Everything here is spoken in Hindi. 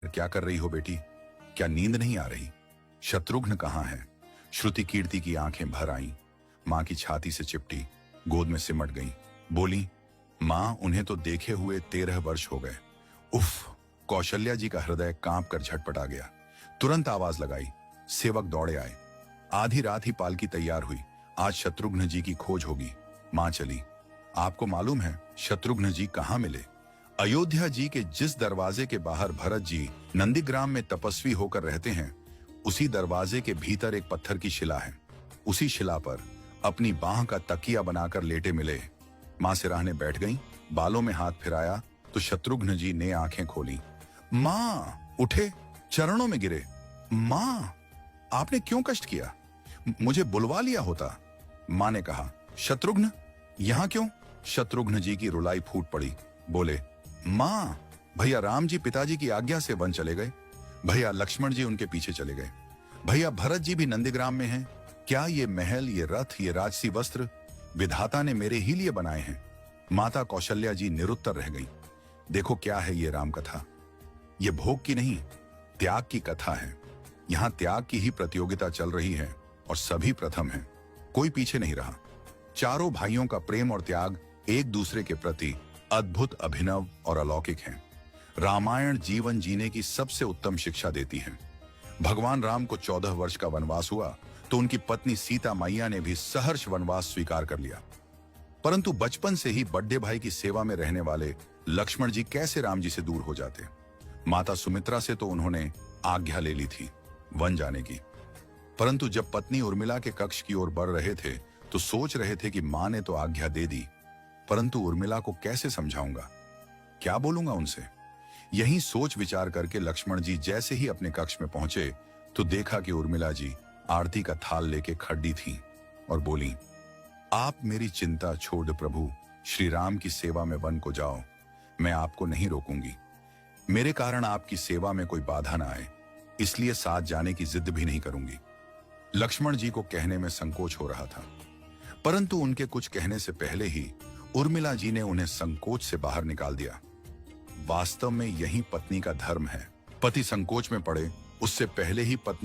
क्या कर रही हो बेटी? क्या नींद नहीं आ रही? शत्रुघ्न कहाँ है? श्रुति कीर्ति की आंखें भर आईं, मां की छाती से चिपटी, गोद में सिमट गईं। बोली, मां, उन्हें तो देखे हुए 13 वर्ष हो गए। उफ! कौशल्या जी का हृदय कांप कर झटपटा गया। तुरंत आवाज लगाई। सेवक दौड़े आए। आधी रात ही पालकी तैयार हुई। आज शत्रुघ्न जी की खोज होगी। मां चली। आपको मालूम है शत्रुघ्न जी कहाँ मिले? अयोध्या जी के जिस दरवाजे के बाहर भरत जी नंदीग्राम में तपस्वी होकर रहते हैं, उसी दरवाजे के भीतर एक पत्थर की शिला है। उसी शिला पर अपनी बाह का तकिया बनाकर लेटे मिले। मां सिराहने बैठ गईं, बालों में हाथ फिराया तो शत्रुघ्न जी ने आंखें खोली। मां! उठे, चरणों में गिरे। मां! आपने क्यों कष्ट किया? मुझे बुलवा लिया होता। मां ने कहा, शत्रुघ्न यहां क्यों? शत्रुघ्न जी की रुलाई फूट पड़ी। बोले, मां, भैया राम जी पिताजी की आज्ञा से वन चले गए। भैया लक्ष्मण जी उनके पीछे चले गए। भैया भरत जी भी नंदीग्राम में हैं। क्या ये महल, ये रथ, ये राजसी वस्त्र विधाता ने मेरे ही लिए बनाए हैं? माता कौशल्या जी निरुत्तर रह गई। देखो क्या है ये राम कथा। ये भोग की नहीं, त्याग की कथा है। यहाँ त्याग की ही प्रतियोगिता चल रही है और सभी प्रथम हैं। कोई पीछे नहीं रहा। चारों भाइयों का प्रेम और त्याग एक दूसरे के प्रति अद्भुत, अभिनव और अलौकिक है। रामायण जीवन जीने की सबसे उत्तम शिक्षा देती है। भगवान राम को 14 वर्ष का वनवास हुआ तो उनकी पत्नी सीता मैया ने भी सहर्ष वनवास स्वीकार कर लिया। परंतु बचपन से ही बड़े भाई की सेवा में रहने वाले लक्ष्मण जी कैसे राम जी से दूर हो जाते? माता सुमित्रा से तो उन्होंने आज्ञा ले ली थी वन जाने की, परंतु जब पत्नी उर्मिला के कक्ष की ओर बढ़ रहे थे तो सोच रहे थे कि मां ने तो आज्ञा दे दी, परंतु उर्मिला को कैसे समझाऊंगा, क्या बोलूंगा उनसे? यही सोच विचार करके लक्ष्मण जी जैसे ही अपने कक्ष में पहुंचे तो देखा कि उर्मिला जी आरती का थाल लेके खड़ी थी और बोली, आप मेरी चिंता छोड़ प्रभु, श्री राम की सेवा में वन को जाओ। मैं आपको नहीं रोकूंगी। मेरे कारण आपकी सेवा में कोई बाधा ना आए, इसलिए साथ जाने की जिद भी नहीं करूंगी। लक्ष्मण जी को कहने में संकोच हो रहा था, परंतु उनके कुछ कहने से पहले ही उर्मिला जी ने उन्हें संकोच से बाहर निकाल दिया। वास्तव में यही पत्नी का धर्म है। पति संकोच में पड़े उससे पहले ही पत्नी